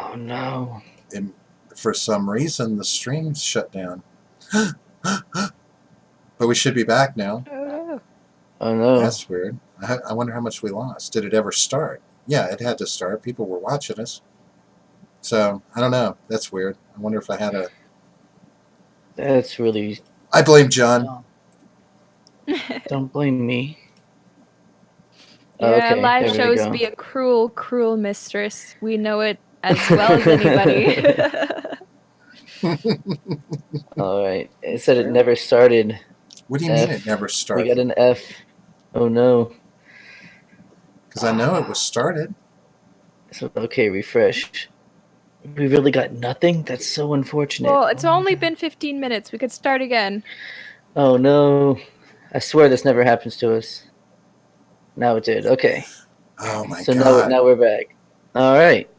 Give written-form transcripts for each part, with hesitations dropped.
Oh no. And for some reason, the stream's shut down. But we should be back now. Oh no. That's weird. I wonder how much we lost. Did it ever start? Yeah, it had to start. People were watching us. So, I don't know. That's weird. I wonder if I had a... That's really... I blame John. Don't blame me. Yeah, Okay, live there we shows go. be a cruel, cruel mistress. We know it as well as anybody. All right. It said it never started. What do you mean it never started? We got an F. Oh no. Because I know it was started. So, okay, refresh. We really got nothing? That's so unfortunate. Well, it's only been 15 minutes. We could start again. Oh no. I swear this never happens to us. Now it did. Okay. Oh my so God. So now we're back. All right.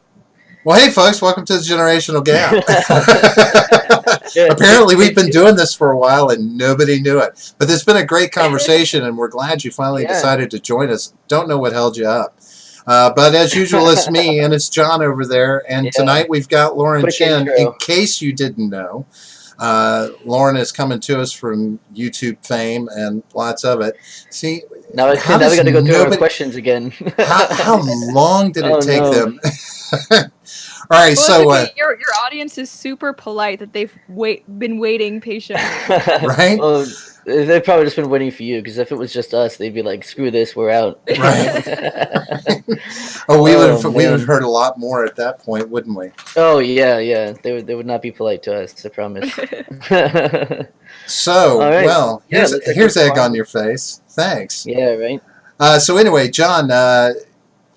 Well, hey folks, welcome to the Generational Gap. Apparently we've been doing this for a while and nobody knew it. But there's been a great conversation and we're glad you finally decided to join us. Don't know what held you up. But as usual, it's me and it's John over there. And tonight we've got Lauren Chen. In case you didn't know, Lauren is coming to us from YouTube fame and lots of it. See, now we got to go through our questions again. how long did it take them? All right, well, so your audience is super polite that they've been waiting patiently. Right? Well, they've probably just been waiting for you, because if it was just us, they'd be like, "Screw this, we're out." Right. Oh, we would have heard a lot more at that point, wouldn't we? Oh yeah. They would not be polite to us, I promise. So, right. Well, here's egg on your face. Thanks. Yeah, right. So anyway, John,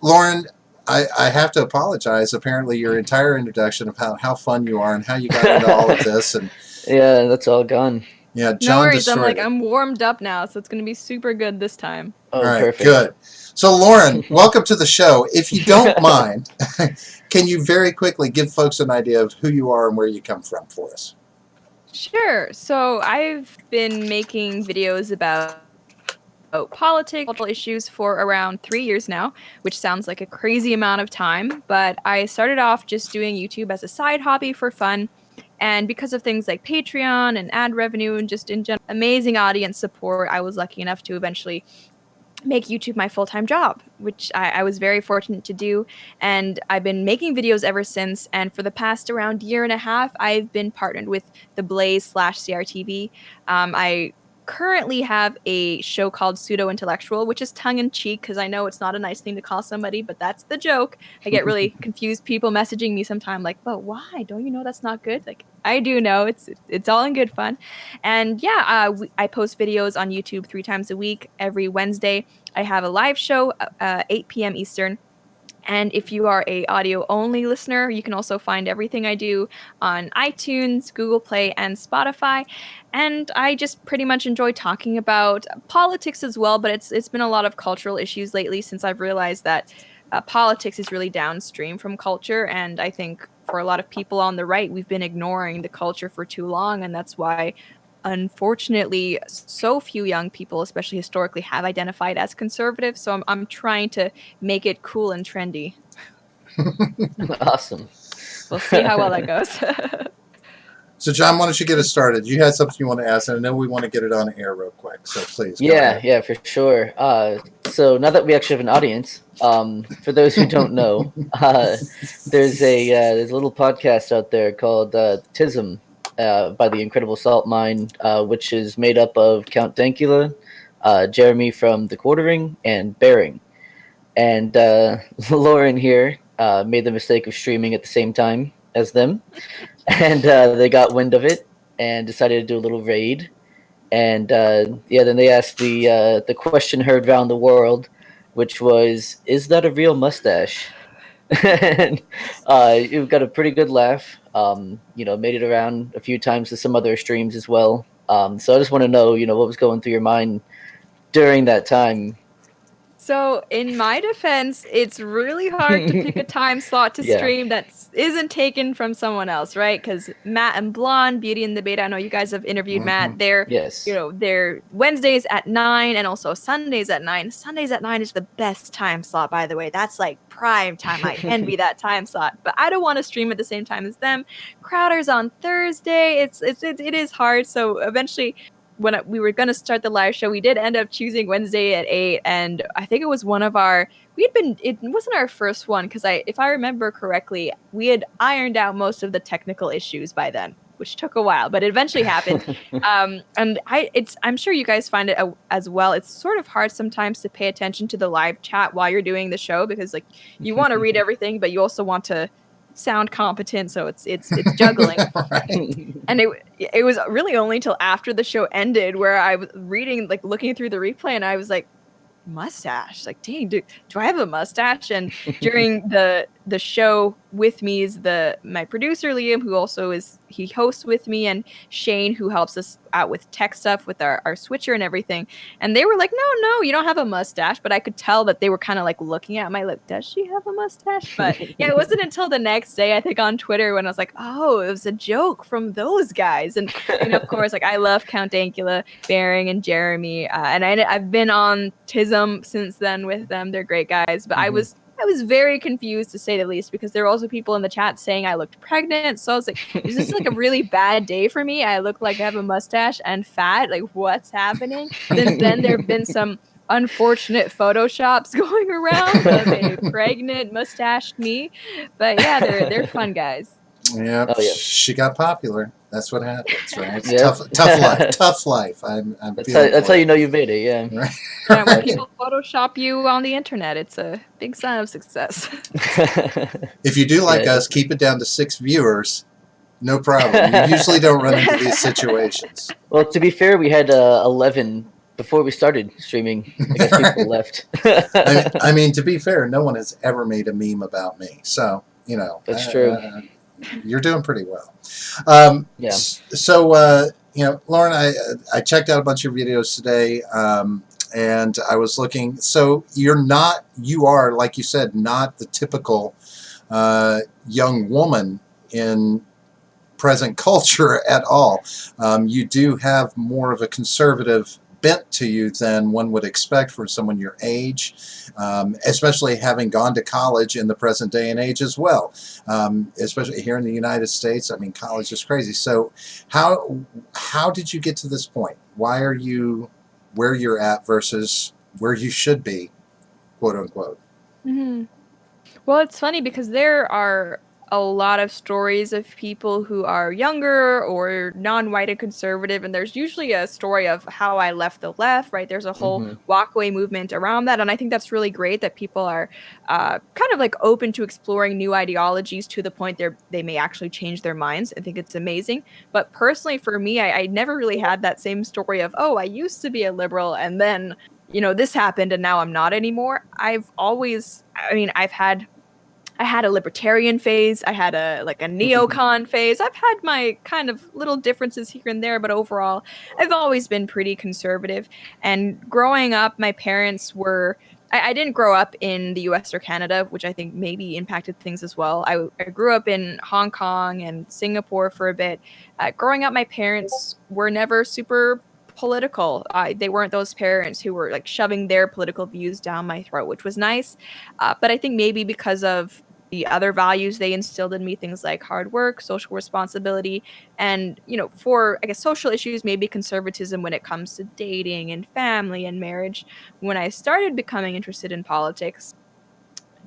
Lauren, I have to apologize. Apparently, your entire introduction of how fun you are and how you got into all of this, and yeah, that's all gone. Yeah, John. No worries. I'm warmed up now, so it's going to be super good this time. Oh, all right, perfect. Good. So, Lauren, welcome to the show. If you don't mind, can you very quickly give folks an idea of who you are and where you come from for us? Sure. So I've been making videos about politics, cultural issues for around 3 years now, which sounds like a crazy amount of time, but I started off just doing YouTube as a side hobby for fun. And because of things like Patreon and ad revenue and just in general amazing audience support, I was lucky enough to eventually make YouTube my full-time job, which I was very fortunate to do. And I've been making videos ever since. And for the past around year and a half, I've been partnered with The Blaze/CRTV. I currently have a show called Pseudo Intellectual, which is tongue-in-cheek because I know it's not a nice thing to call somebody, but that's the joke. I get really confused people messaging me sometimes like, but why? Don't you know that's not good? Like, I do know. It's all in good fun. And yeah, I post videos on YouTube 3 times a week. Every Wednesday, I have a live show, 8 p.m. Eastern. And if you are a audio-only listener, you can also find everything I do on iTunes, Google Play, and Spotify. And I just pretty much enjoy talking about politics as well, but it's been a lot of cultural issues lately since I've realized that politics is really downstream from culture. And I think for a lot of people on the right, we've been ignoring the culture for too long, and that's why unfortunately so few young people, especially historically, have identified as conservative. So I'm trying to make it cool and trendy. Awesome. We'll see how well that goes. So John, why don't you get us started? You had something you want to ask, and I know we want to get it on air real quick, so please go ahead. Yeah, for sure. So now that we actually have an audience, for those who don't know, there's a little podcast out there called TISM, by the Incredible Salt Mine, which is made up of Count Dankula, Jeremy from The Quartering, and Bering. And Lauren here made the mistake of streaming at the same time as them. And they got wind of it and decided to do a little raid. And then they asked the question heard around the world, which was, is that a real mustache? And it got a pretty good laugh. Made it around a few times to some other streams as well. So I just want to know, what was going through your mind during that time. So, in my defense, it's really hard to pick a time slot to Yeah. stream that isn't taken from someone else, right? Because Matt and Blonde, Beauty and the Beta, I know you guys have interviewed Matt. They're, Yes. they're Wednesdays at 9 and also Sundays at 9. Sundays at 9 is the best time slot, by the way. That's like prime time. I envy that time slot, but I don't want to stream at the same time as them. Crowder's on Thursday. It is hard. So eventually, when we were going to start the live show, we did end up choosing Wednesday at 8. And I think it was one of our, it wasn't our first one because if I remember correctly, we had ironed out most of the technical issues by then, which took a while, but it eventually happened. And I'm sure you guys find it as well. It's sort of hard sometimes to pay attention to the live chat while you're doing the show because like you want to read everything, but you also want to sound competent, so it's juggling. Right. And it was really only till after the show ended where I was reading, like looking through the replay, and I was like, mustache, like dang, do I have a mustache? And during the show with me is my producer Liam, who also he hosts with me, and Shane, who helps us out with tech stuff with our switcher and everything. And they were like, no, you don't have a mustache. But I could tell that they were kind of like looking at my lip, does she have a mustache? But yeah, it wasn't until the next day, I think, on Twitter when I was like, oh, it was a joke from those guys. And of course, like I love Count Dankula, Baring, and Jeremy, and I've been on TISM since then with them. They're great guys, but I was very confused, to say the least, because there were also people in the chat saying I looked pregnant. So I was like, is this like a really bad day for me? I look like I have a mustache and fat. Like, what's happening? Since then, there have been some unfortunate photoshops going around of a pregnant mustached me. But yeah, they're fun guys. Yeah, Oh, yeah. she got popular. That's what happens, right? It's Yep. tough life. Tough life. I'm That's how you know you made it. Yeah. Right. Yeah, when people Photoshop you on the internet, it's a big sign of success. If you do like us, keep it down to 6 viewers. No problem. You usually don't run into these situations. Well, to be fair, we had 11 before we started streaming. I guess people left. I mean, to be fair, no one has ever made a meme about me. So, That's true. You're doing pretty well. Yeah. So, Lauren, I checked out a bunch of videos today, and I was looking. So you are, like you said, not the typical young woman in present culture at all. You do have more of a conservative bent to you than one would expect for someone your age, especially having gone to college in the present day and age as well. Especially here in the United States, I mean, college is crazy. So how did you get to this point? Why are you where you're at versus where you should be, quote unquote? Mm-hmm. Well, it's funny because there are a lot of stories of people who are younger or non-white and conservative, and there's usually a story of how I left the left, right? There's a whole walkaway movement around that, and I think that's really great that people are kind of like open to exploring new ideologies to the point they may actually change their minds. I think it's amazing. But personally, for me, I never really had that same story of, oh, I used to be a liberal, and then this happened, and now I'm not anymore. I had a libertarian phase. I had a neocon phase. I've had my kind of little differences here and there, but overall, I've always been pretty conservative. And growing up, my parents were. I didn't grow up in the US or Canada, which I think maybe impacted things as well. I grew up in Hong Kong and Singapore for a bit. Growing up, my parents were never super political. They weren't those parents who were like shoving their political views down my throat, which was nice. But I think maybe because of the other values they instilled in me, things like hard work, social responsibility, and, for, I guess, social issues, maybe conservatism when it comes to dating and family and marriage. When I started becoming interested in politics,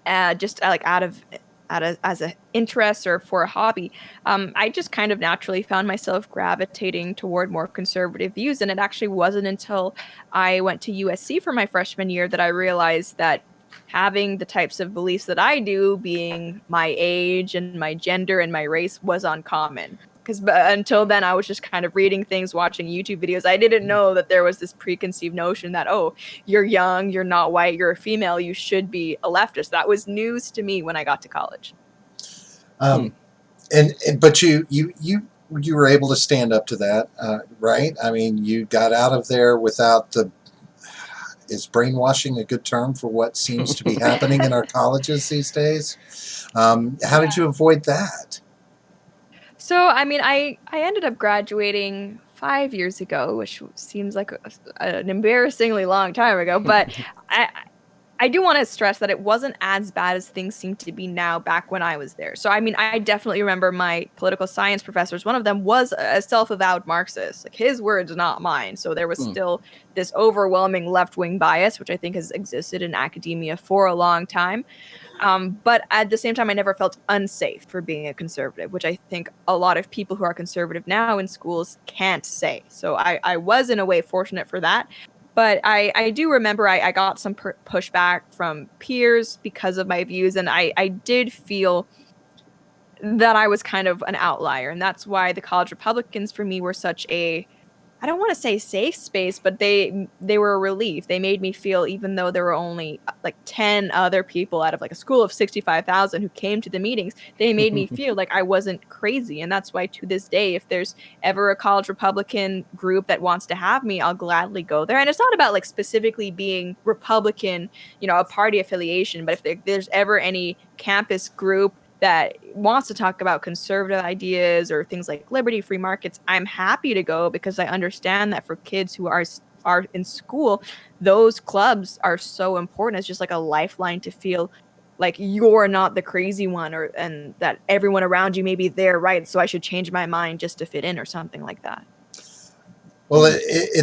just like out of as an interest or for a hobby, I just kind of naturally found myself gravitating toward more conservative views. And it actually wasn't until I went to USC for my freshman year that I realized that having the types of beliefs that I do, being my age and my gender and my race, was uncommon. Because until then, I was just kind of reading things, watching YouTube videos. I didn't know that there was this preconceived notion that, oh, you're young, you're not white, you're a female, you should be a leftist. That was news to me when I got to college. But you were able to stand up to that, right? I mean, you got out of there without is brainwashing a good term for what seems to be happening in our colleges these days? How did you avoid that? So, I mean, I ended up graduating 5 years ago, which seems like an embarrassingly long time ago, but I I do wanna stress that it wasn't as bad as things seem to be now back when I was there. So, I mean, I definitely remember my political science professors, one of them was a self-avowed Marxist, like, his words, not mine. So, there was Hmm. still this overwhelming left-wing bias, which I think has existed in academia for a long time. But at the same time, I never felt unsafe for being a conservative, which I think a lot of people who are conservative now in schools can't say. So I was in a way fortunate for that. But I do remember I got some pushback from peers because of my views, and I did feel that I was kind of an outlier. And that's why the college Republicans for me were such a I don't wanna say safe space, but they were a relief. They made me feel even though there were only, like, 10 other people out of, like, a school of 65,000 who came to the meetings, they made me feel like I wasn't crazy, and that's why to this day, if there's ever a college Republican group that wants to have me, I'll gladly go there, and it's not about, like, specifically being Republican, a party affiliation, but if there's ever any campus group that wants to talk about conservative ideas or things like liberty, free markets, I'm happy to go because I understand that for kids who are in school, those clubs are so important. It's just like a lifeline to feel like you're not the crazy one and that everyone around you maybe they're right, so I should change my mind just to fit in or something like that. Well,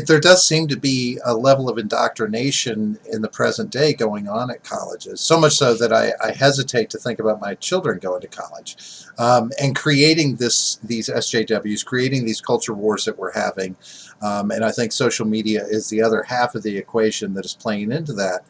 there does seem to be a level of indoctrination in the present day going on at colleges, so much so that I hesitate to think about my children going to college, and creating these SJWs, creating these culture wars that we're having. And I think social media is the other half of the equation that is playing into that,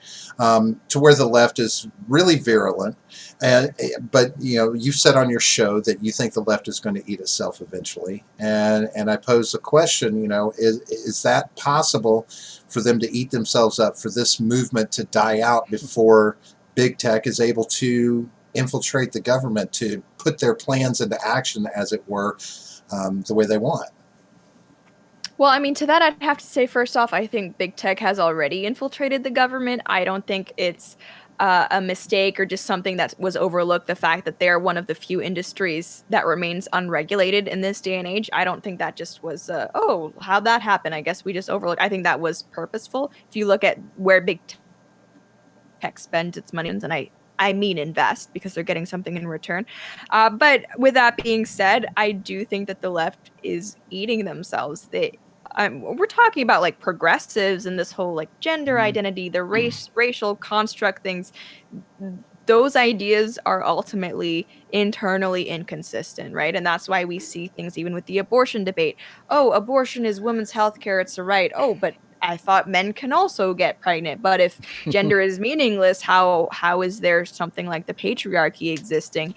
to where the left is really virulent. But you've said on your show that you think the left is going to eat itself eventually, and I pose the question, is that possible for them to eat themselves up, for this movement to die out before big tech is able to infiltrate the government to put their plans into action, as it were, the way they want? Well, I mean, to that, I'd have to say, first off, I think big tech has already infiltrated the government. I don't think it's a mistake or just something that was overlooked. The fact that they're one of the few industries that remains unregulated in this day and age. I don't think that just was, oh, how'd that happen? I guess we just overlooked. I think that was purposeful. If you look at where big tech spends its money, and I mean invest because they're getting something in return. But with that being said, I do think that the left is eating themselves. We're talking about like progressives and this whole like gender identity, the racial construct things. Those ideas are ultimately internally inconsistent, right? And that's why we see things even with the abortion debate. Oh, abortion is women's health care, it's a right. Oh, but I thought men can also get pregnant. But if gender is meaningless, how is there something like the patriarchy existing?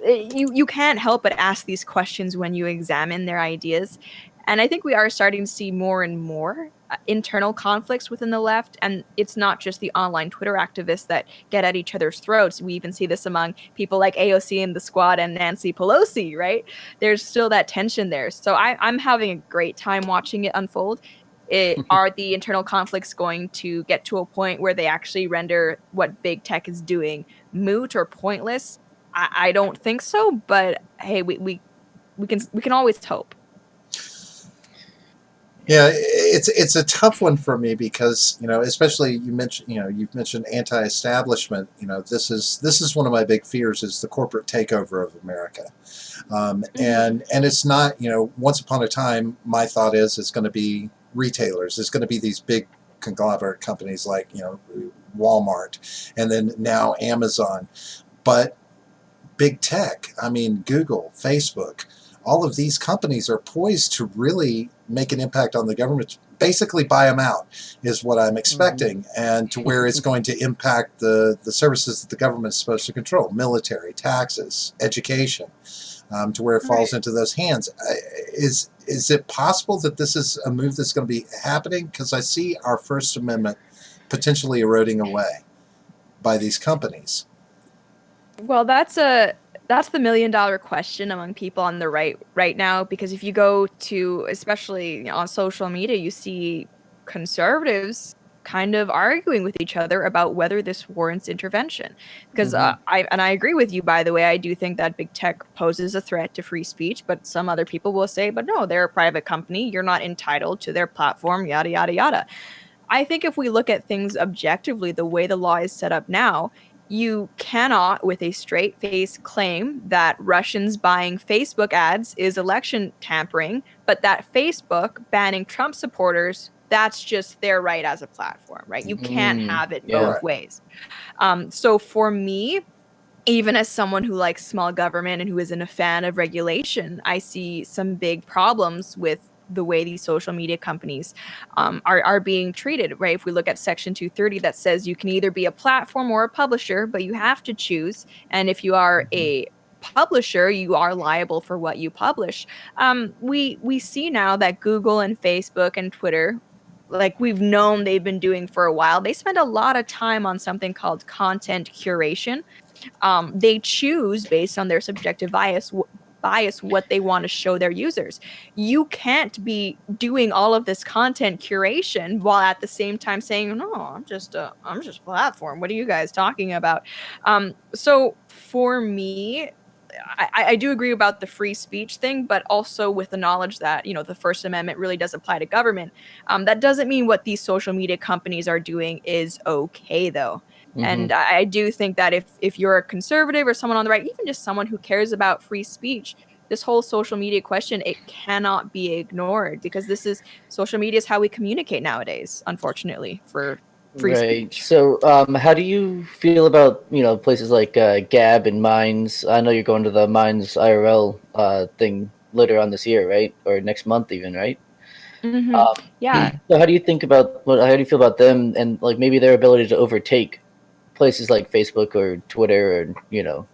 You can't help but ask these questions when you examine their ideas. And I think we are starting to see more and more internal conflicts within the left. And it's not just the online Twitter activists that get at each other's throats. We even see this among people like AOC and the Squad and Nancy Pelosi, right? There's still that tension there. So I'm having a great time watching it unfold. Are the internal conflicts going to get to a point where they actually render what big tech is doing moot or pointless? I don't think so, but hey, we can always hope. Yeah, it's a tough one for me because especially you've mentioned anti-establishment. This is one of my big fears, is the corporate takeover of America, and it's not, once upon a time my thought is it's going to be retailers, it's going to be these big conglomerate companies like Walmart, and then now Amazon, but big tech, I mean Google, Facebook, all of these companies are poised to really make an impact on the government, basically buy them out is what I'm expecting, and to where it's going to impact the services that the government is supposed to control: military, taxes, education, to where it falls into those hands. Is it possible that this is a move that's going to be happening? Because I see our First Amendment potentially eroding away by these companies. Well, that's the million-dollar question among people on the right now, because if you go to, especially on social media, you see conservatives kind of arguing with each other about whether this warrants intervention. Because I agree with you, by the way. I do think that big tech poses a threat to free speech, but some other people will say, but no, they're a private company. You're not entitled to their platform, yada, yada, yada. I think if we look at things objectively, the way the law is set up now, you cannot, with a straight face, claim that Russians buying Facebook ads is election tampering, but that Facebook banning Trump supporters, that's just their right as a platform, right? You can't have it both ways. So for me, even as someone who likes small government and who isn't a fan of regulation, I see some big problems with the way these social media companies are being treated, right? If we look at Section 230, that says you can either be a platform or a publisher, but you have to choose. And if you are a publisher, you are liable for what you publish. We see now that Google and Facebook and Twitter, like we've known they've been doing for a while, they spend a lot of time on something called content curation. They choose based on their subjective bias what they want to show their users. You can't be doing all of this content curation while at the same time saying, no, I'm just a platform, what are you guys talking about? So for me, I do agree about the free speech thing, but also with the knowledge that, you know, the First Amendment really does apply to government. That doesn't mean what these social media companies are doing is okay, though. And I do think that if you're a conservative or someone on the right, even just someone who cares about free speech, this whole social media question, it cannot be ignored, because this is social media is how we communicate nowadays, unfortunately, for free Right. speech. So, how do you feel about, you know, places like Gab and Minds? I know you're going to the Minds IRL thing later on this year, right? Or next month, even, right? Mm-hmm. Um, Yeah. so, how do you think about how do you feel about them and like maybe their ability to overtake places like Facebook or Twitter or, you know,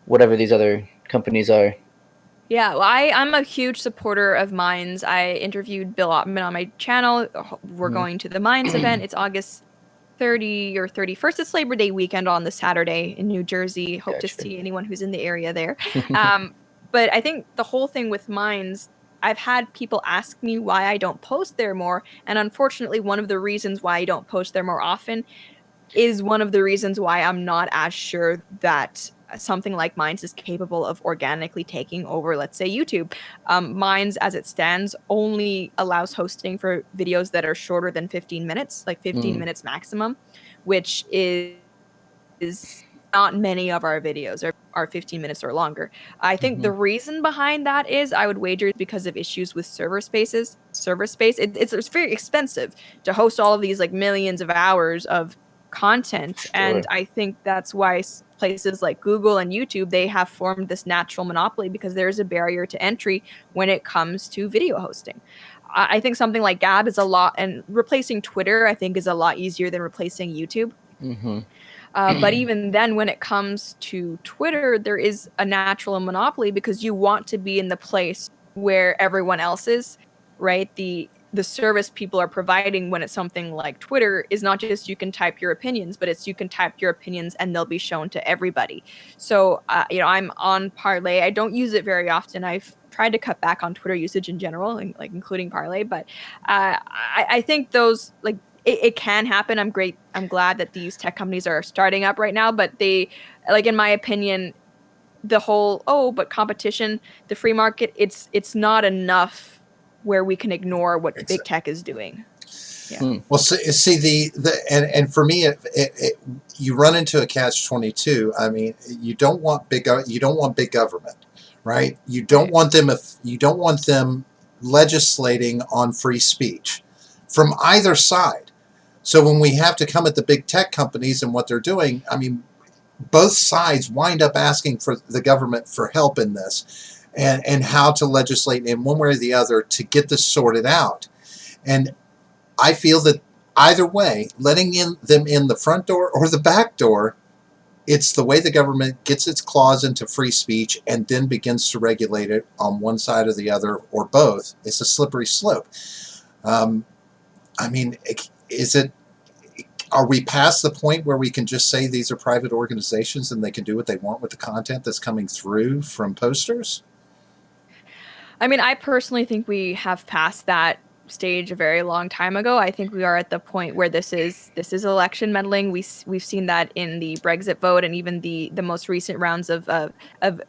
whatever these other companies are? Yeah, well, I'm a huge supporter of Minds. I interviewed Bill Ottman on my channel. We're Mhm. going to the Minds event. It's August 30 or 31st. It's Labor Day weekend on the Saturday in New Jersey. Hope to Gotcha. see anyone who's in the area there. But I think the whole thing with Minds, I've had people ask me why I don't post there more. And unfortunately, one of the reasons why I don't post there more often is one of the reasons why I'm not as sure that something like Minds is capable of organically taking over, let's say, YouTube. Minds, as it stands, only allows hosting for videos that are shorter than 15 minutes, like 15 Mm, minutes maximum, which is not many of our videos are 15 minutes or longer. I think mhm, the reason behind that is, I would wager, because of issues with server spaces. Server space, it's very expensive to host all of these like millions of hours of content, and sure. I think that's why places like Google and YouTube, they have formed this natural monopoly, because there's a barrier to entry when it comes to video hosting. I think something like Gab is a lot, and replacing Twitter, I think, is a lot easier than replacing YouTube. Mhm. But even then, when it comes to Twitter, there is a natural monopoly, because you want to be in the place where everyone else is, right? The service people are providing when it's something like Twitter is not just you can type your opinions, but it's you can type your opinions and they'll be shown to everybody. So, you know, I'm on Parlay. I don't use it very often. I've tried to cut back on Twitter usage in general, and like including Parlay, but I think those like it can happen. I'm glad that these tech companies are starting up right now, but they, like, in my opinion, the whole, oh, but competition, the free market, it's not enough where we can ignore what big Exactly. tech is doing. Yeah. Hmm. Well, see and for me, you run into a catch-22. I mean, you don't want big government, right? You don't Right. want them if you don't want them legislating on free speech from either side. So when we have to come at the big tech companies and what they're doing, I mean, both sides wind up asking for the government for help in this, and how to legislate in one way or the other to get this sorted out. And I feel that either way, letting them in the front door or the back door, it's the way the government gets its claws into free speech and then begins to regulate it on one side or the other or both. It's a slippery slope. Um, I mean, is it? Are we past the point where we can just say these are private organizations and they can do what they want with the content that's coming through from posters? I mean, I personally think we have passed that stage a very long time ago. I think we are at the point where this is election meddling. We've seen that in the Brexit vote, and even the most recent rounds of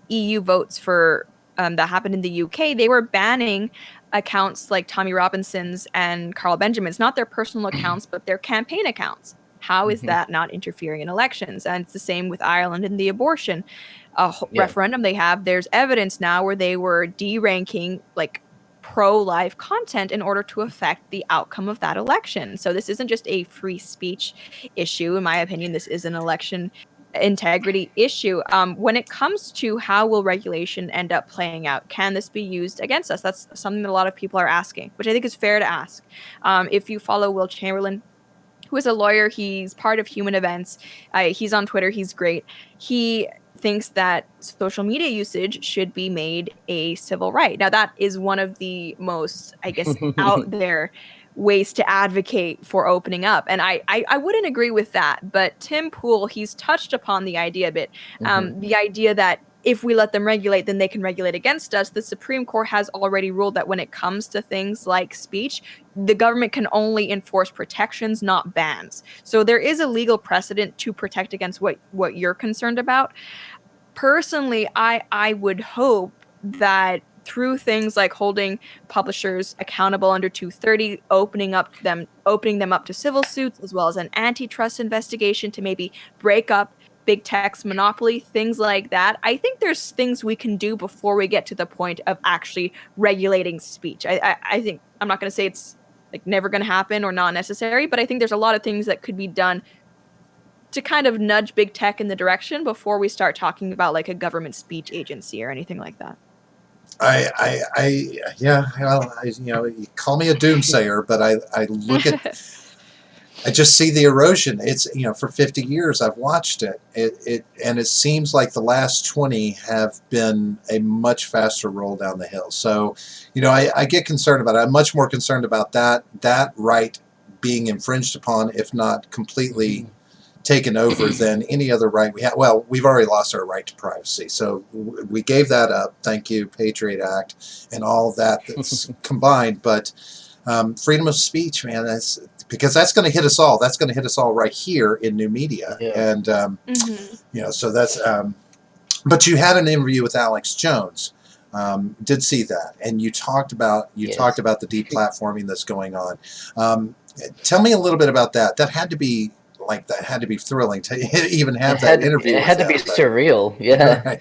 EU votes for that happened in the UK. They were banning accounts like Tommy Robinson's and Carl Benjamin's, not their personal accounts, but their campaign accounts. How is that not interfering in elections? And it's the same with Ireland and the abortion referendum they have. There's evidence now where they were deranking like pro-life content in order to affect the outcome of that election. So this isn't just a free speech issue. In my opinion, this is an election integrity issue. When it comes to how will regulation end up playing out, can this be used against us? That's something that a lot of people are asking, which I think is fair to ask. If you follow Will Chamberlain, who is a lawyer, he's part of Human Events. He's on Twitter. He's great. He thinks that social media usage should be made a civil right. Now, that is one of the most, I guess, out there ways to advocate for opening up. And I wouldn't agree with that. But Tim Pool, he's touched upon the idea a bit. The idea that if we let them regulate, then they can regulate against us. The Supreme Court has already ruled that when it comes to things like speech, the government can only enforce protections, not bans. So there is a legal precedent to protect against what you're concerned about. Personally, I would hope that through things like holding publishers accountable under 230, opening them up to civil suits, as well as an antitrust investigation to maybe break up big tech's monopoly, things like that. I think there's things we can do before we get to the point of actually regulating speech. I think, I'm not going to say it's like never going to happen or not necessary, but I think there's a lot of things that could be done to kind of nudge big tech in the direction before we start talking about like a government speech agency or anything like that. Yeah, well, you call me a doomsayer, but I look at, I just see the erosion. It's, for 50 years I've watched it. And it seems like the last 20 have been a much faster roll down the hill. So, I get concerned about it. I'm much more concerned about that right being infringed upon, if not completely taken over, than any other right we have. Well, we've already lost our right to privacy, so we gave that up. Thank you, Patriot Act, and all that's combined. But freedom of speech, man, because that's going to hit us all. That's going to hit us all right here in new media, and so that's. But you had an interview with Alex Jones. Did see that, and you talked about the deplatforming that's going on. Tell me a little bit about that. That had to be thrilling to even have that interview. It had to be surreal. Yeah. Right.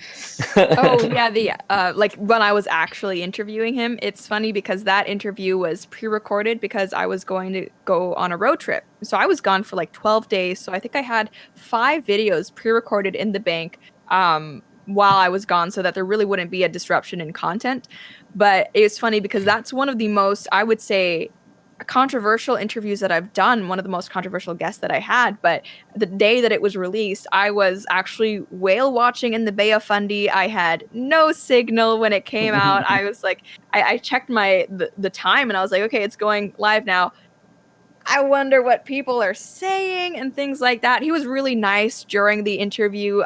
Oh yeah, like when I was actually interviewing him, it's funny because that interview was pre-recorded because I was going to go on a road trip. So I was gone for like 12 days. So I think I had 5 videos pre-recorded in the bank while I was gone, so that there really wouldn't be a disruption in content. But it's funny because that's one of the most, I would say, controversial interviews that I've done, one of the most controversial guests that I had. But the day that it was released, I was actually whale watching in the Bay of Fundy. I had no signal when it came out. I was like, I checked the time and I was like, okay, it's going live now. I wonder what people are saying and things like that. He was really nice during the interview.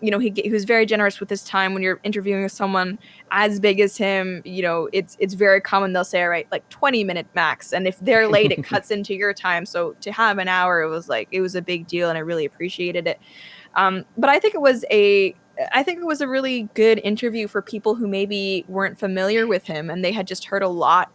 He was very generous with his time. When you're interviewing someone as big as him, it's very common they'll say, all right, like 20-minute max. And if they're late, it cuts into your time. So to have an hour, it was a big deal, and I really appreciated it. But I think it was a really good interview for people who maybe weren't familiar with him and they had just heard a lot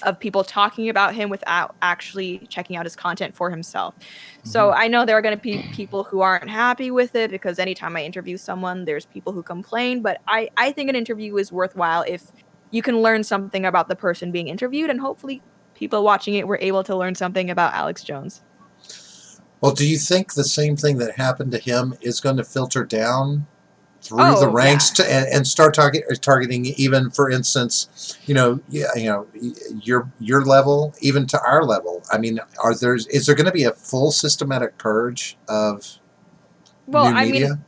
of people talking about him without actually checking out his content for himself. So I know there are going to be people who aren't happy with it, because anytime I interview someone, there's people who complain. But I think an interview is worthwhile if you can learn something about the person being interviewed, and hopefully people watching it were able to learn something about Alex Jones. Well, do you think the same thing that happened to him is going to filter down through the ranks and start targeting even, for instance, your level, even to our level? I mean, is there going to be a full systematic purge of new media? Mean,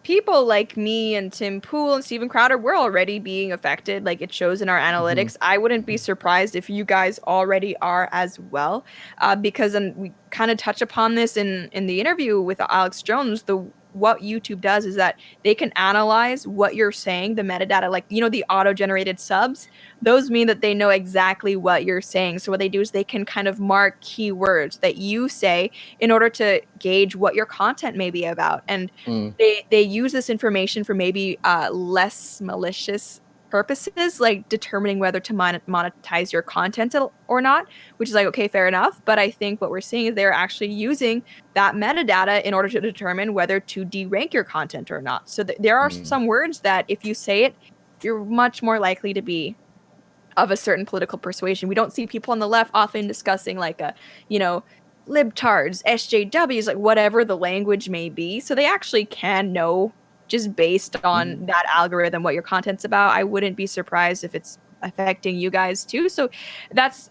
people like me and Tim Pool and Steven Crowder, we're already being affected. Like, it shows in our analytics. I wouldn't be surprised if you guys already are as well, because we kind of touch upon this in the interview with Alex Jones. what YouTube does is that they can analyze what you're saying, the metadata, like, the auto-generated subs. Those mean that they know exactly what you're saying. So what they do is they can kind of mark keywords that you say in order to gauge what your content may be about. And they use this information for maybe less malicious purposes, like determining whether to monetize your content or not, which is like, okay, fair enough. But I think what we're seeing is they're actually using that metadata in order to determine whether to derank your content or not. So there are some words that if you say it, you're much more likely to be of a certain political persuasion. We don't see people on the left often discussing like libtards, SJWs, like whatever the language may be. So they actually can know just based on that algorithm what your content's about. I wouldn't be surprised if it's affecting you guys too. So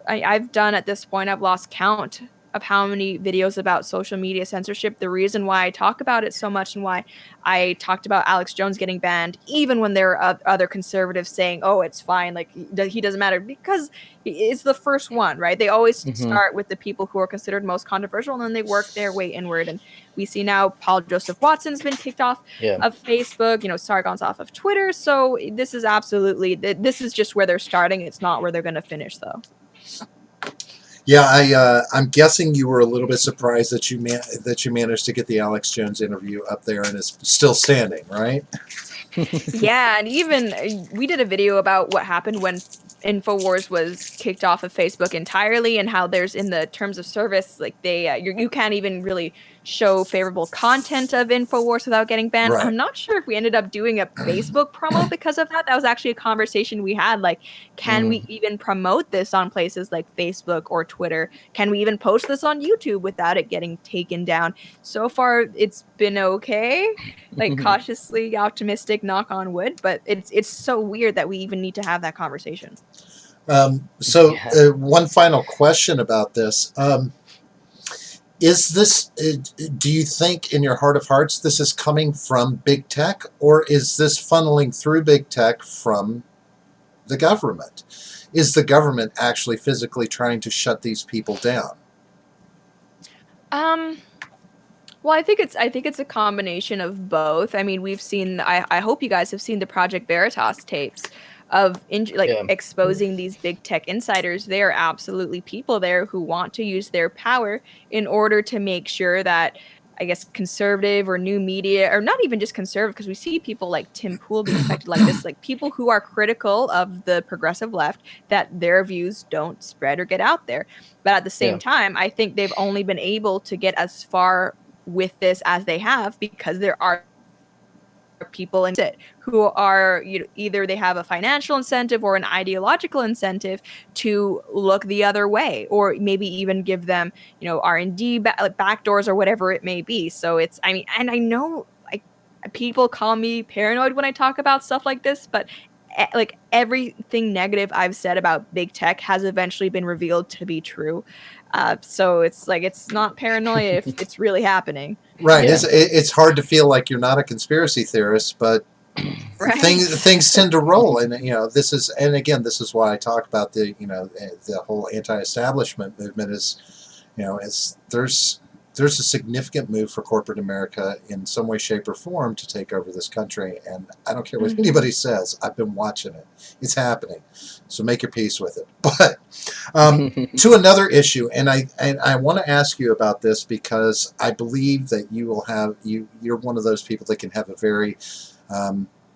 I've done at this point, I've lost count of how many videos about social media censorship. The reason why I talk about it so much and why I talked about Alex Jones getting banned, even when there are other conservatives saying, oh, it's fine, like he doesn't matter, because it's the first one, right? They always start with the people who are considered most controversial, and then they work their way inward. And we see now Paul Joseph Watson's been kicked off of Facebook, Sargon's off of Twitter. So this is just where they're starting. It's not where they're going to finish, though. Yeah, I'm guessing you were a little bit surprised that you managed to get the Alex Jones interview up there and it's still standing, right? Yeah, and even we did a video about what happened when InfoWars was kicked off of Facebook entirely, and how there's in the terms of service, like they you can't even really show favorable content of InfoWars without getting banned. Right. I'm not sure if we ended up doing a Facebook promo because of that. That was actually a conversation we had. Like, can we even promote this on places like Facebook or Twitter? Can we even post this on YouTube without it getting taken down? So far, it's been okay. Like cautiously optimistic, knock on wood, but it's so weird that we even need to have that conversation. One final question about this. Is this, do you think in your heart of hearts this is coming from big tech, or is this funneling through big tech from the government? Is the government actually physically trying to shut these people down? Well, I think it's a combination of both. I mean, we've seen. I hope you guys have seen the Project Veritas tapes of exposing these big tech insiders. There are absolutely people there who want to use their power in order to make sure that, I guess, conservative or new media, or not even just conservative, because we see people like Tim Pool being affected like this, like people who are critical of the progressive left, that their views don't spread or get out there. But at the same time, I think they've only been able to get as far with this as they have because there are people in it who are, either they have a financial incentive or an ideological incentive to look the other way, or maybe even give them, R&D backdoors or whatever it may be. So it's, I mean, and I know like people call me paranoid when I talk about stuff like this, but like everything negative I've said about big tech has eventually been revealed to be true. So it's like, it's not paranoia if it's really happening. Right. Yeah. It's hard to feel like you're not a conspiracy theorist, but things tend to roll. And, this is why I talk about the whole anti-establishment movement is, there's a significant move for corporate America in some way, shape, or form to take over this country. And I don't care what anybody says. I've been watching it. It's happening. So make your peace with it. But to another issue, and I want to ask you about this because I believe that you're one of those people that can have a very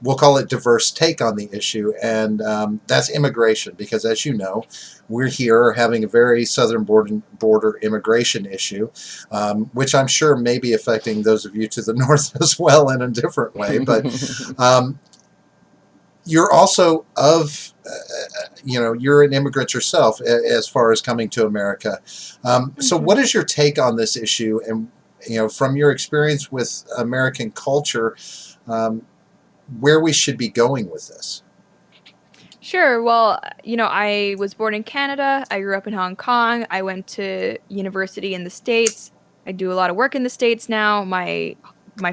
we'll call it diverse take on the issue, and that's immigration, because as you know, we're here having a very southern border immigration issue, which I'm sure may be affecting those of you to the north as well in a different way, but you're also you're an immigrant yourself as far as coming to America. So what is your take on this issue, and from your experience with American culture, where we should be going with this? Sure. Well, I was born in Canada. I grew up in Hong Kong. I went to university in the States. I do a lot of work in the States now. My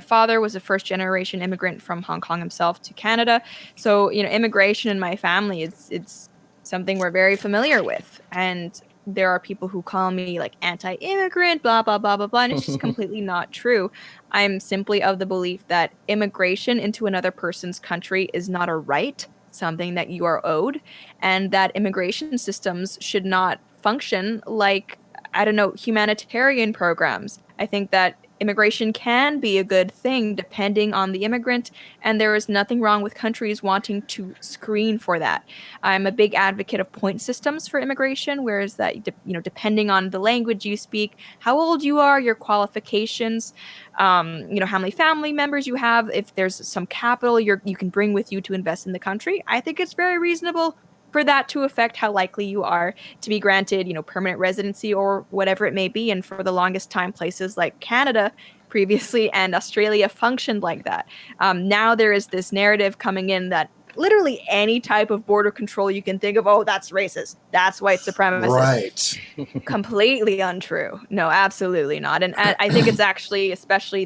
father was a first-generation immigrant from Hong Kong himself to Canada. So, immigration in my family, it's something we're very familiar with. And there are people who call me like anti-immigrant, blah, blah, blah, blah, blah. And it's just completely not true. I'm simply of the belief that immigration into another person's country is not a right, something that you are owed, and that immigration systems should not function like, I don't know, humanitarian programs. I think that immigration can be a good thing depending on the immigrant, and there is nothing wrong with countries wanting to screen for that. I'm a big advocate of point systems for immigration, whereas that, depending on the language you speak, how old you are, your qualifications, how many family members you have, if there's some capital you can bring with you to invest in the country, I think it's very reasonable for that to affect how likely you are to be granted, permanent residency or whatever it may be. And for the longest time, places like Canada previously and Australia functioned like that. Now there is this narrative coming in that literally any type of border control you can think of, oh, that's racist, that's white supremacist. Right. Completely untrue. No, absolutely not. And I think it's actually, especially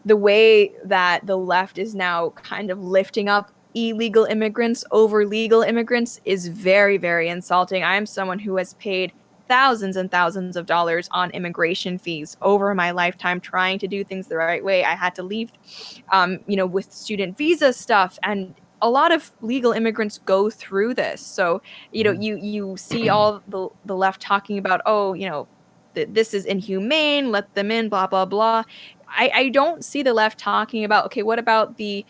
the way that the left is now kind of lifting up illegal immigrants over legal immigrants is very, very insulting. I am someone who has paid thousands and thousands of dollars on immigration fees over my lifetime trying to do things the right way. I had to leave, with student visa stuff, and a lot of legal immigrants go through this. So, you see all the left talking about, oh, this is inhumane, let them in, blah, blah, blah. I don't see the left talking about, okay, what about the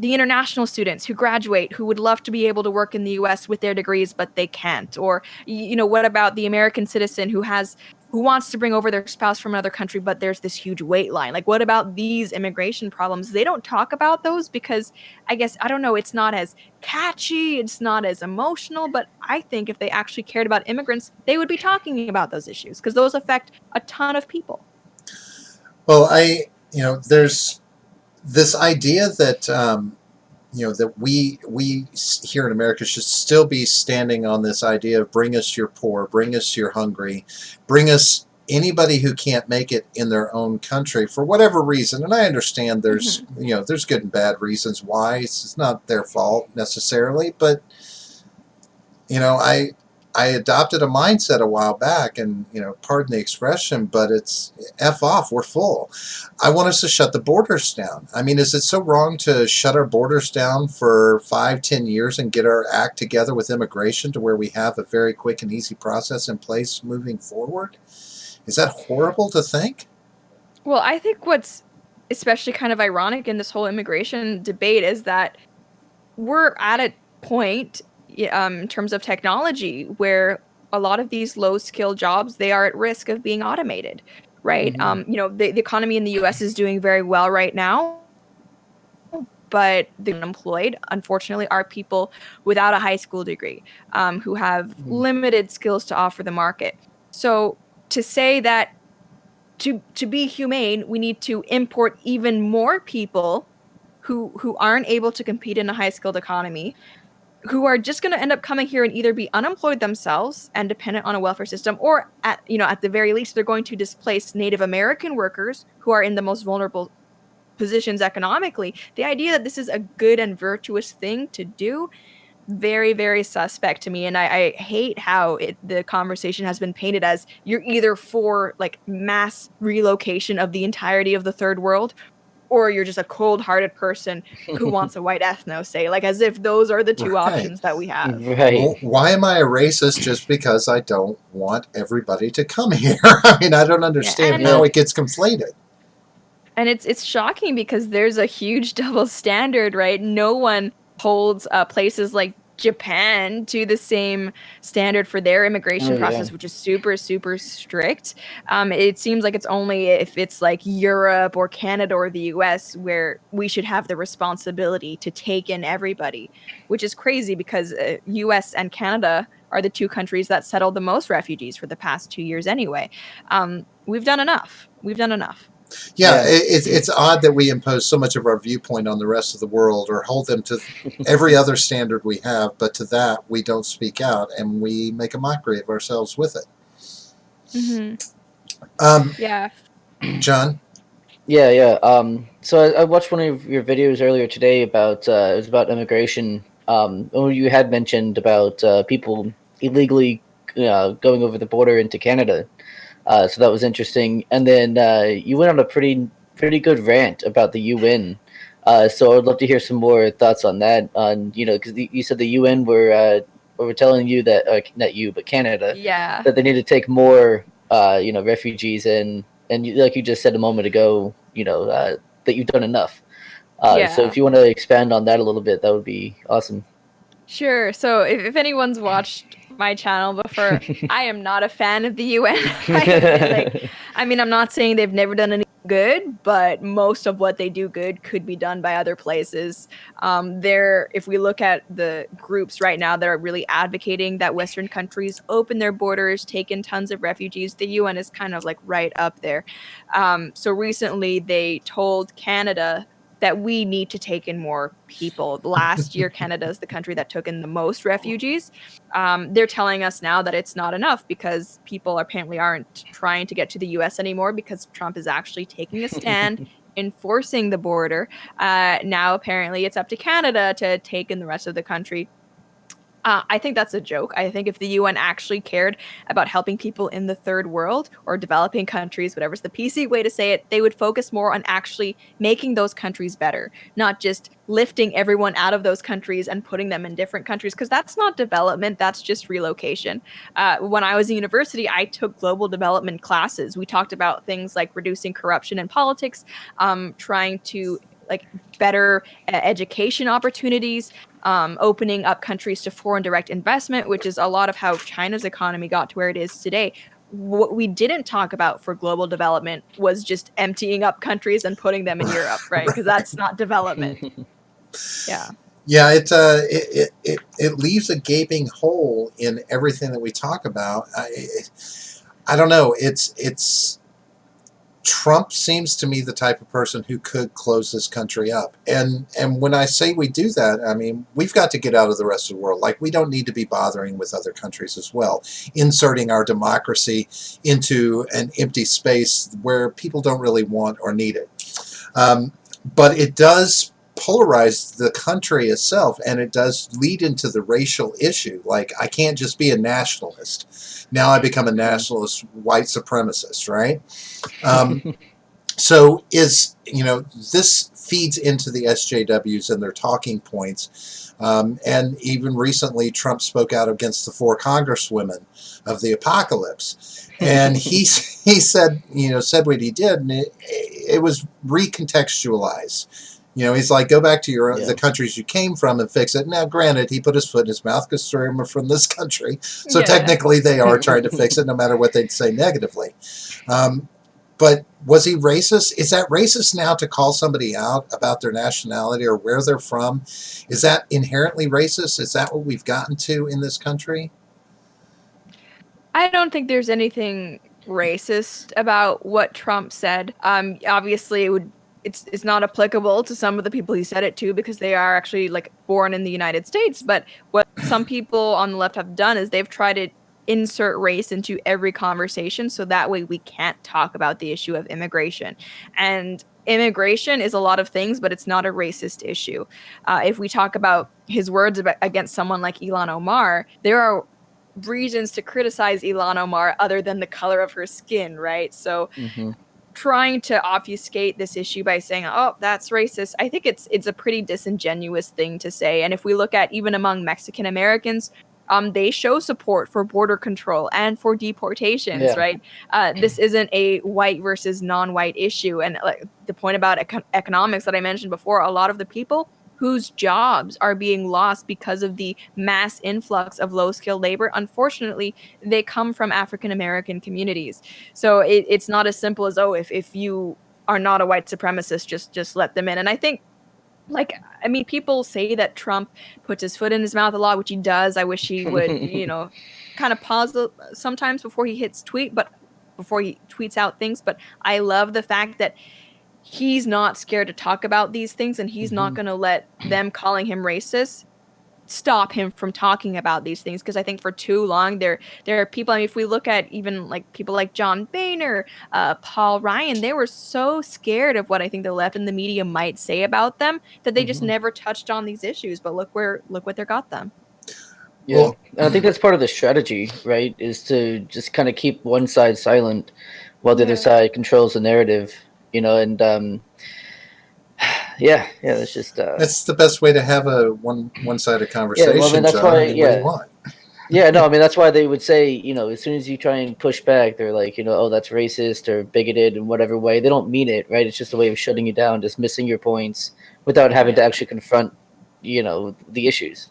international students who graduate who would love to be able to work in the US with their degrees but they can't? Or what about the American citizen who wants to bring over their spouse from another country but there's this huge wait line? Like, what about these immigration problems? They don't talk about those because, I guess, I don't know, it's not as catchy, it's not as emotional, but I think if they actually cared about immigrants, they would be talking about those issues because those affect a ton of people. Well, there's this idea that that we here in America should still be standing on this idea of bring us your poor, bring us your hungry, bring us anybody who can't make it in their own country for whatever reason. And I understand there's there's good and bad reasons why. It's not their fault necessarily, but I adopted a mindset a while back, and pardon the expression, but it's F off, we're full. I want us to shut the borders down. I mean, is it so wrong to shut our borders down for 5-10 years and get our act together with immigration to where we have a very quick and easy process in place moving forward? Is that horrible to think? Well, I think what's especially kind of ironic in this whole immigration debate is that we're at a point in terms of technology where a lot of these low-skill jobs, they are at risk of being automated, right? The economy in the US is doing very well right now, but the unemployed, unfortunately, are people without a high school degree, who have limited skills to offer the market. So to say that to be humane, we need to import even more people who aren't able to compete in a high-skilled economy, who are just going to end up coming here and either be unemployed themselves and dependent on a welfare system, or at the very least, they're going to displace Native American workers who are in the most vulnerable positions economically. The idea that this is a good and virtuous thing to do, very, very suspect to me. And I hate how the conversation has been painted as you're either for like mass relocation of the entirety of the third world, or you're just a cold-hearted person who wants a white ethno, say, like as if those are the two options that we have. Right. Well, why am I a racist just because I don't want everybody to come here? I mean, I don't understand how it gets conflated. And it's shocking because there's a huge double standard, right? No one holds places like Japan to the same standard for their immigration process, which is super, super strict. It seems like it's only if it's like Europe or Canada or the US where we should have the responsibility to take in everybody, which is crazy because US and Canada are the two countries that settled the most refugees for the past 2 years anyway. We've done enough. We've done enough. Yeah, it's odd that we impose so much of our viewpoint on the rest of the world or hold them to every other standard we have, but to that we don't speak out and we make a mockery of ourselves with it. Yeah. John? Yeah. So I watched one of your videos earlier today about it was about immigration. You had mentioned about people illegally going over the border into Canada. So that was interesting. And then you went on a pretty good rant about the UN. So I would love to hear some more thoughts on that. On because you said the UN were telling you that not you but Canada Yeah. that they need to take more refugees in, and like you just said a moment ago, that you've done enough. So Yeah. if you want to expand on that a little bit, that would be awesome. Sure. So if anyone's watched my channel before, I am not a fan of the UN. I mean, I'm not saying they've never done any good, but most of what they do good could be done by other places. If we look at the groups right now that are really advocating that Western countries open their borders, take in tons of refugees, the UN is kind of like right up there. So recently they told Canada that we need to take in more people. Last year, Canada is the country that took in the most refugees. They're telling us now that it's not enough because people apparently aren't trying to get to the US anymore because Trump is actually taking a stand, enforcing the border. Now, apparently, it's up to Canada to take in the rest of the country. I think that's a joke. I think if the UN actually cared about helping people in the third world or developing countries, whatever's the PC way to say it, they would focus more on actually making those countries better, not just lifting everyone out of those countries and putting them in different countries, because that's not development, that's just relocation. When I was in university, I took global development classes. We talked about things like reducing corruption in politics, trying to like better education opportunities, opening up countries to foreign direct investment, which is a lot of how China's economy got to where it is today. What we didn't talk about for global development was just emptying up countries and putting them in Europe, right? Because that's not development. Yeah. Yeah, it leaves a gaping hole in everything that we talk about. I don't know. It's Trump seems to me the type of person who could close this country up. And when I say we do that, I mean, we've got to get out of the rest of the world. Like, we don't need to be bothering with other countries as well, inserting our democracy into an empty space where people don't really want or need it. But it does polarize the country itself, and it does lead into the racial issue. Like, I can't just be a nationalist. Now I become a nationalist white supremacist, right? So this feeds into the SJWs and their talking points. And even recently, Trump spoke out against the 4 congresswomen of the apocalypse. And he said what he did, and it was recontextualized. He's like, go back to the countries you came from and fix it. Now, granted, he put his foot in his mouth because three of them are from this country. So technically they are trying to fix it no matter what they'd say negatively. But was he racist? Is that racist now to call somebody out about their nationality or where they're from? Is that inherently racist? Is that what we've gotten to in this country? I don't think there's anything racist about what Trump said. Obviously, it's not applicable to some of the people he said it to because they are actually like born in the United States. But what some people on the left have done is they've tried to insert race into every conversation, so that way we can't talk about the issue of immigration. And immigration is a lot of things, but it's not a racist issue. If we talk about his words against someone like Ilhan Omar, there are reasons to criticize Ilhan Omar other than the color of her skin, right? So trying to obfuscate this issue by saying, oh, that's racist, I think it's a pretty disingenuous thing to say. And if we look at even among Mexican Americans, they show support for border control and for deportations, right? This isn't a white versus non-white issue. And the point about economics that I mentioned before, a lot of the people whose jobs are being lost because of the mass influx of low-skilled labor, unfortunately, they come from African American communities. So it's not as simple as, oh, if you are not a white supremacist, just let them in. And I think, people say that Trump puts his foot in his mouth a lot, which he does. I wish he would, kind of pause sometimes before he before he tweets out things. But I love the fact that he's not scared to talk about these things, and he's not going to let them calling him racist stop him from talking about these things, because I think for too long there are people, I mean, if we look at even like people like John Boehner, Paul Ryan, they were so scared of what I think the left and the media might say about them that they just never touched on these issues. But look what they got them. Yeah, Well, and I think that's part of the strategy, right? Is to just kind of keep one side silent while the other side controls the narrative, and yeah, it's just that's the best way to have a one-sided yeah. Well, I mean, conversation, that's John. I why, mean, what do you yeah, want? yeah. No, I mean, that's why they would say, as soon as you try and push back, they're like, oh, that's racist or bigoted in whatever way. They don't mean it, right? It's just a way of shutting you down, dismissing your points without having to actually confront, the issues.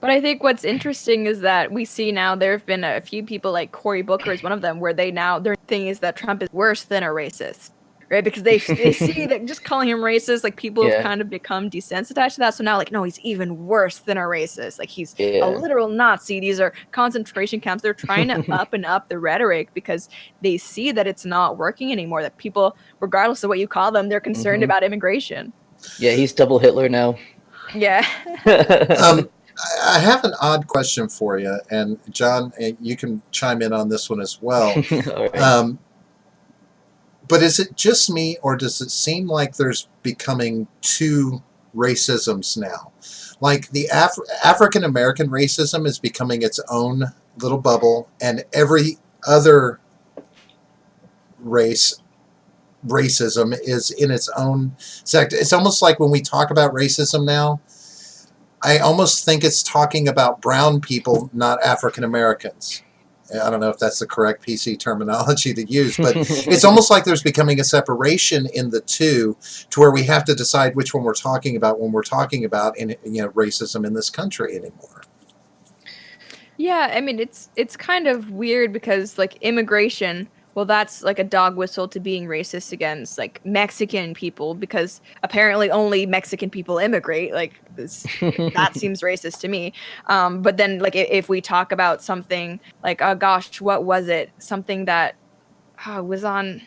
But I think what's interesting is that we see now there have been a few people like Cory Booker is one of them, where their thing is that Trump is worse than a racist, right? Because they see that just calling him racist, like people have Yeah, kind of become desensitized to that. So now, like, no, he's even worse than a racist. Like he's a yeah. literal Nazi. These are concentration camps. They're trying to up and up the rhetoric because they see that it's not working anymore. That people, regardless of what you call them, they're concerned Hmm. about immigration. Yeah, he's double Hitler now. Yeah. Um, I have an odd question for you, and John, you can chime in on this one as well. All right. But is it just me, or does it seem like there's becoming two racisms now? Like the African American racism is becoming its own little bubble, and every other race racism is in its own sect. It's almost like when we talk about racism now, I almost think it's talking about brown people, not African Americans. I don't know if that's the correct PC terminology to use, but it's almost like there's becoming a separation in the two, to where we have to decide which one we're talking about when we're talking about racism in this country anymore. Yeah, I mean it's kind of weird because like immigration, well that's like a dog whistle to being racist against like Mexican people because apparently only Mexican people immigrate. Like that seems racist to me. But then like if we talk about something like oh gosh, what was it? Something that was on.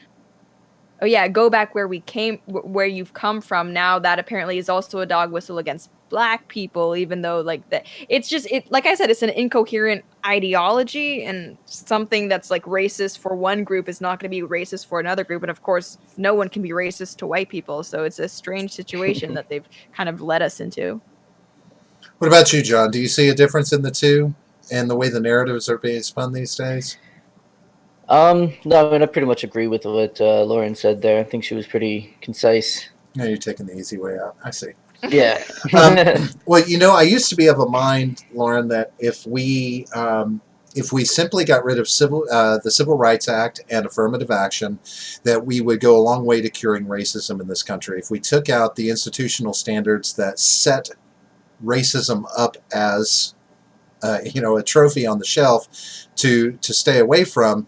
Oh yeah, go back where we came, where you've come from. Now that apparently is also a dog whistle against black people, even though like that, it's just it. Like I said, it's an incoherent ideology, and something that's like racist for one group is not going to be racist for another group. And of course, no one can be racist to white people, so it's a strange situation that they've kind of led us into. What about you, John? Do you see a difference in the two and the way the narratives are being spun these days? No, I mean, I pretty much agree with what Lauren said there. I think she was pretty concise. No, you're taking the easy way out. I see. Yeah. Um, well, I used to be of a mind, Lauren, that if we simply got rid of the Civil Rights Act and affirmative action, that we would go a long way to curing racism in this country. If we took out the institutional standards that set racism up as a trophy on the shelf to stay away from.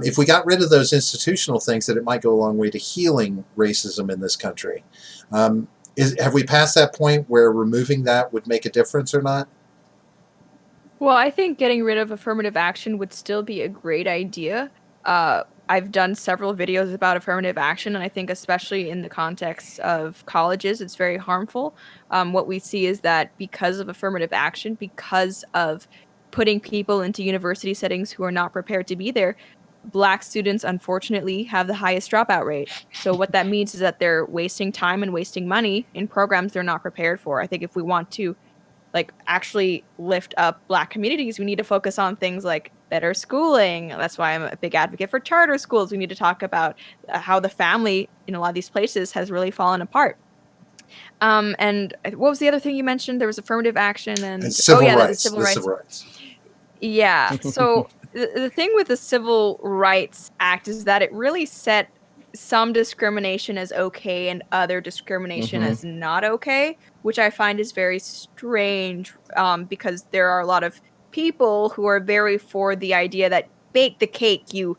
If we got rid of those institutional things, that it might go a long way to healing racism in this country. Have we passed that point where removing that would make a difference or not? Well, I think getting rid of affirmative action would still be a great idea. I've done several videos about affirmative action, and I think especially in the context of colleges, it's very harmful. What we see is that because of affirmative action, because of putting people into university settings who are not prepared to be there, Black students unfortunately have the highest dropout rate. So what that means is that they're wasting time and wasting money in programs they're not prepared for. I think if we want to like actually lift up Black communities, we need to focus on things like better schooling. That's why I'm a big advocate for charter schools. We need to talk about how the family in a lot of these places has really fallen apart. And what was the other thing you mentioned? There was affirmative action And and oh civil yeah, the rights, civil the rights. civil rights. Yeah. So the thing with the Civil Rights Act is that it really set some discrimination as okay and other discrimination Hmm. as not okay, which I find is very strange because there are a lot of people who are very for the idea that bake the cake, you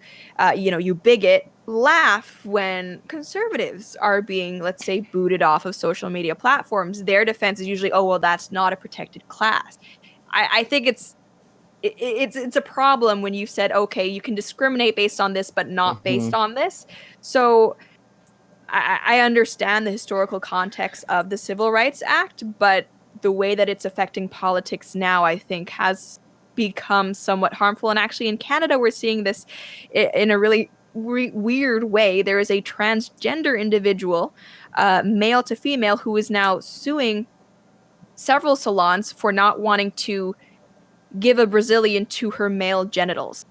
bigot, laugh when conservatives are being, let's say, booted off of social media platforms. Their defense is usually, oh, well, that's not a protected class. I think it's a problem when you said okay you can discriminate based on this but not Hmm. based on this. So I understand the historical context of the Civil Rights Act, but the way that it's affecting politics now I think has become somewhat harmful. And actually in Canada we're seeing this in a really weird way. There is a transgender individual, male to female, who is now suing several salons for not wanting to give a Brazilian to her male genitals.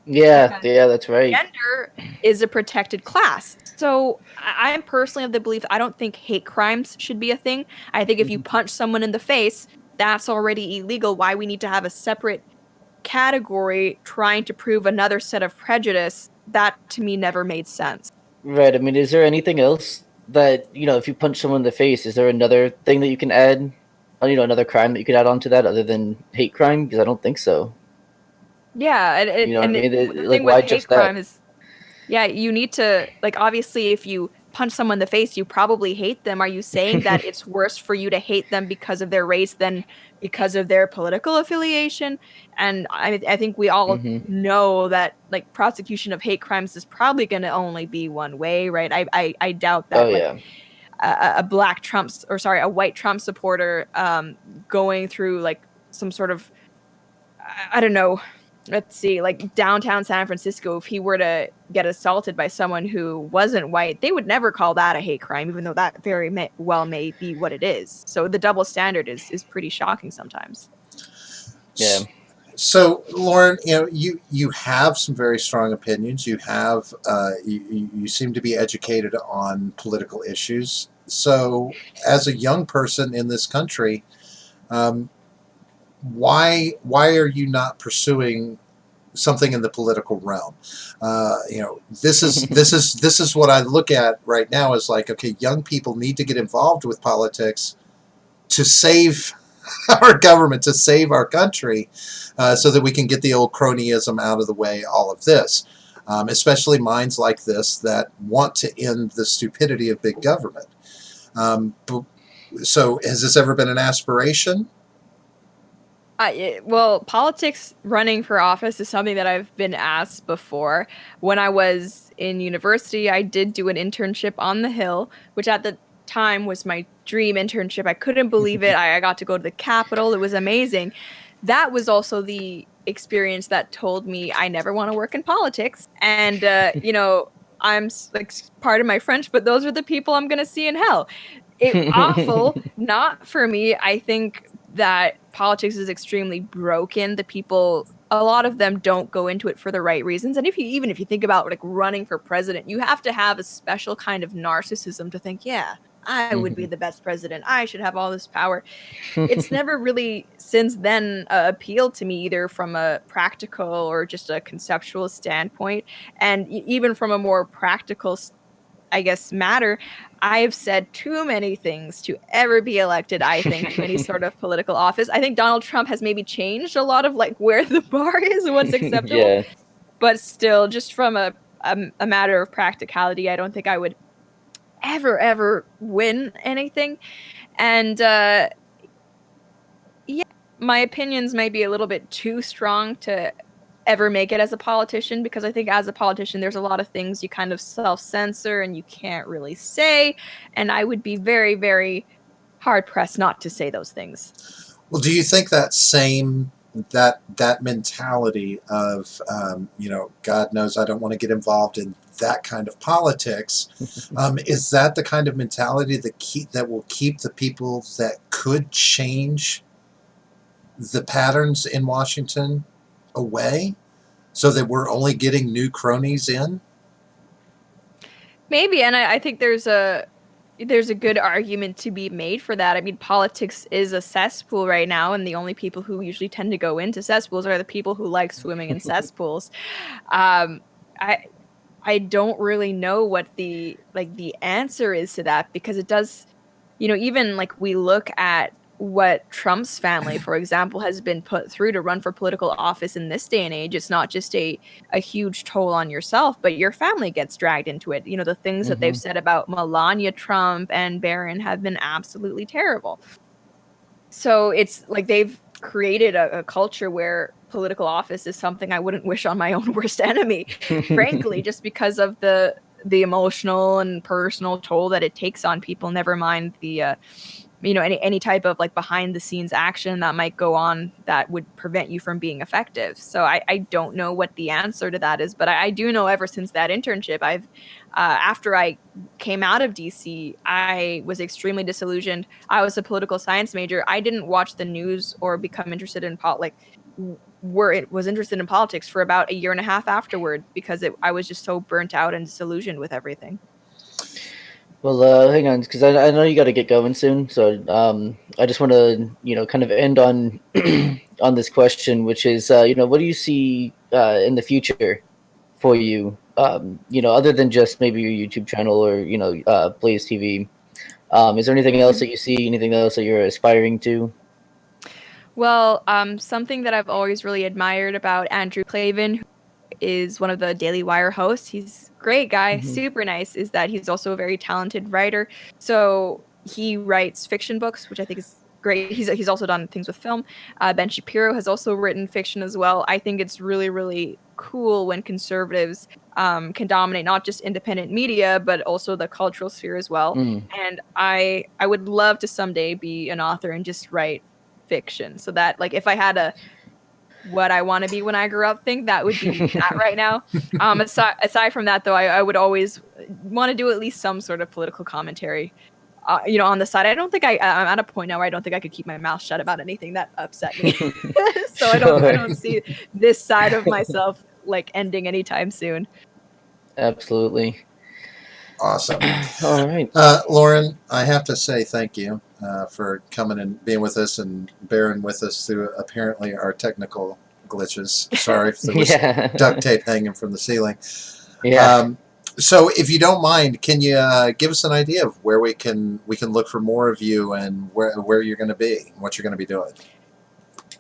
Yeah, that's right. Gender is a protected class. So I am personally of the belief I don't think hate crimes should be a thing. I think if you punch someone in the face, that's already illegal. Why we need to have a separate category trying to prove another set of prejudice, that to me never made sense. Right. I mean, is there anything else that, if you punch someone in the face, is there another thing that you can add, another crime that you could add onto that other than hate crime? Because I don't think so. Yeah, You know what I mean? the Like, thing with why hate just that? crime is, yeah, you need to, like, obviously, if you punch someone in the face, you probably hate them. Are you saying that it's worse for you to hate them because of their race than because of their political affiliation? And I think we all Hmm. know that, like, prosecution of hate crimes is probably going to only be one way, right? I doubt Oh, that, like, yeah. a white Trump supporter going through, like, some sort of, I don't know, let's see, like downtown San Francisco, if he were to get assaulted by someone who wasn't white, they would never call that a hate crime, even though that very well may be what it is. So the double standard is pretty shocking sometimes. Yeah. So, Lauren, you have some very strong opinions. You have you seem to be educated on political issues. So, as a young person in this country, um, why are you not pursuing something in the political realm? This is what I look at right now as like, okay, young people need to get involved with politics to save our government, to save our country, so that we can get the old cronyism out of the way, all of this. Especially minds like this that want to end the stupidity of big government. So has this ever been an aspiration? Well, politics, running for office is something that I've been asked before. When I was in university, I did do an internship on the Hill, which at the time was my dream internship. I couldn't believe it. I got to go to the Capitol. It was amazing. That was also the experience that told me I never want to work in politics. And, I'm like, pardon my French, but those are the people I'm going to see in hell. Awful, not for me. I think that politics is extremely broken. The people, a lot of them don't go into it for the right reasons. And even if you think about like running for president, you have to have a special kind of narcissism to think, yeah, I would be the best president. I should have all this power. It's never really since then appealed to me, either from a practical or just a conceptual standpoint. And even from a more practical I guess, matter, I've said too many things to ever be elected, I think, to any sort of political office. I think Donald Trump has maybe changed a lot of like where the bar is and what's acceptable. Yeah. But still, just from a matter of practicality, I don't think I would ever win anything. And yeah, my opinions may be a little bit too strong to ever make it as a politician, because I think as a politician there's a lot of things you kind of self-censor and you can't really say, and I would be very, very hard pressed not to say those things. Well, do you think that mentality of God knows I don't want to get involved in that kind of politics, is that the kind of mentality that will keep the people that could change the patterns in Washington away, so that we're only getting new cronies in? Maybe, and I think there's a good argument to be made for that. I mean, politics is a cesspool right now, and the only people who usually tend to go into cesspools are the people who like swimming in cesspools. Um, I I don't really know what the answer is to that, because it does, even like we look at what Trump's family, for example, has been put through to run for political office in this day and age. It's not just a huge toll on yourself, but your family gets dragged into it. The things that they've said about Melania Trump and Barron have been absolutely terrible. So it's like they've created a culture where political office is something I wouldn't wish on my own worst enemy, frankly, just because of the emotional and personal toll that it takes on people, never mind any type of like behind the scenes action that might go on that would prevent you from being effective. So I don't know what the answer to that is, but I do know ever since that internship, I've after I came out of DC, I was extremely disillusioned. I was a political science major. I didn't watch the news or become interested in was interested in politics for about a year and a half afterward because I was just so burnt out and disillusioned with everything. Well, hang on, because I know you got to get going soon. So I just want to, kind of end on on this question, which is, what do you see in the future for you? Other than just maybe your YouTube channel or Blaze TV. Is there anything else that you see? Anything else that you're aspiring to? Well, something that I've always really admired about Andrew Clavin, who is one of the Daily Wire hosts. He's a great guy, super nice, is that he's also a very talented writer. So he writes fiction books, which I think is great. He's also done things with film. Ben Shapiro has also written fiction as well. I think it's really, really cool when conservatives can dominate not just independent media, but also the cultural sphere as well. And I would love to someday be an author and just write fiction, so that like if I had what I want to be when I grew up thing, that would be that right now. Aside from that, though, I would always want to do at least some sort of political commentary, on the side. I don't think I'm at a point now where I don't think I could keep my mouth shut about anything that upset me. So I don't see this side of myself like ending anytime soon. Absolutely. Awesome. All right. Lauren, I have to say thank you for coming and being with us and bearing with us through apparently our technical glitches. Sorry if there was duct tape hanging from the ceiling. Yeah. So if you don't mind, can you give us an idea of where we can look for more of you and where you're going to be, what you're going to be doing?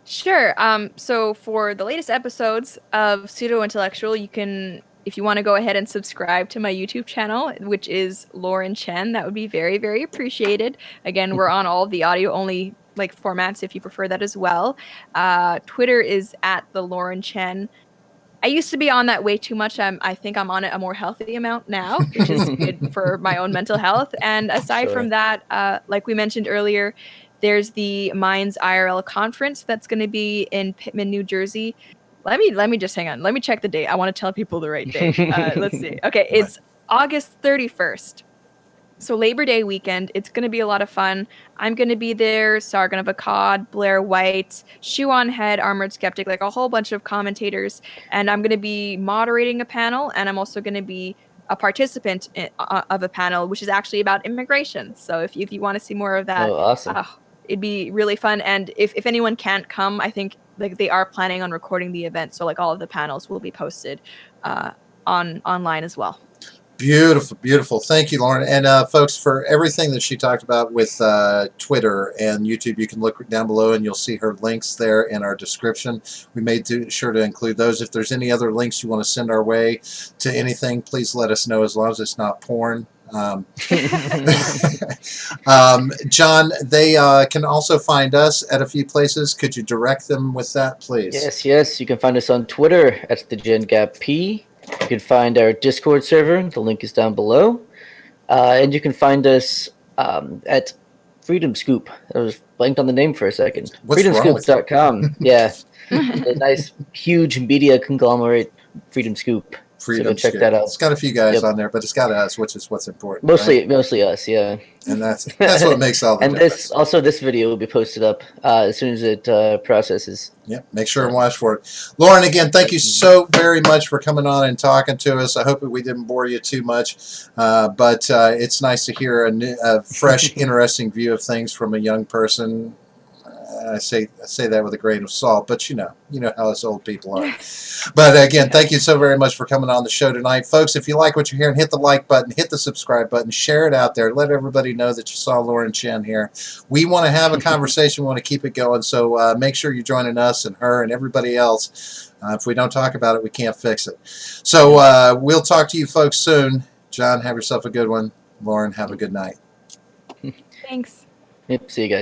Sure. So for the latest episodes of Pseudo Intellectual, you can, if you want to go ahead and subscribe to my YouTube channel, which is Lauren Chen, that would be very, very appreciated. Again, we're on all of the audio only like formats if you prefer that as well. Twitter is at the Lauren Chen. I used to be on that way too much. I think I'm on it a more healthy amount now, which is good for my own mental health. And aside from that, like we mentioned earlier, there's the Minds IRL conference that's going to be in Pittman, New Jersey. Let me just hang on. Let me check the date. I want to tell people the right date. Let's see. Okay, it's August 31st. So Labor Day weekend, it's going to be a lot of fun. I'm going to be there, Sargon of Akkad, Blair White, Shoe on Head, Armored Skeptic, like a whole bunch of commentators. And I'm going to be moderating a panel, and I'm also going to be a participant of a panel, which is actually about immigration. So if you want to see more of that, awesome. It'd be really fun. And if anyone can't come, I think like they are planning on recording the event. So like all of the panels will be posted online as well. Beautiful, beautiful. Thank you, Lauren. And folks, for everything that she talked about with Twitter and YouTube, you can look down below and you'll see her links there in our description. We made sure to include those. If there's any other links you want to send our way to anything, please let us know, as long as it's not porn. John, they can also find us at a few places. Could you direct them with that, please? Yes. You can find us on Twitter at the Gen Gap P. You can find our Discord server. The link is down below. And you can find us at Freedom Scoop. I was blanked on the name for a second. FreedomScoop.com. Yeah. A nice, huge media conglomerate, Freedom Scoop. Freedom so check that out. It's got a few guys on there, but it's got us, which is what's important. Mostly us, yeah. And that's what makes all the difference. This video will be posted up as soon as it processes. Yeah, make sure and watch for it. Lauren, again, thank you so very much for coming on and talking to us. I hope we didn't bore you too much, but it's nice to hear a fresh, interesting view of things from a young person. I say that with a grain of salt, but you know how us old people are. But again, thank you so very much for coming on the show tonight. Folks, if you like what you're hearing, hit the like button, hit the subscribe button, share it out there. Let everybody know that you saw Lauren Chen here. We want to have a conversation. We want to keep it going. So make sure you're joining us and her and everybody else. If we don't talk about it, we can't fix it. So we'll talk to you folks soon. John, have yourself a good one. Lauren, have a good night. Thanks. Yep, see you guys.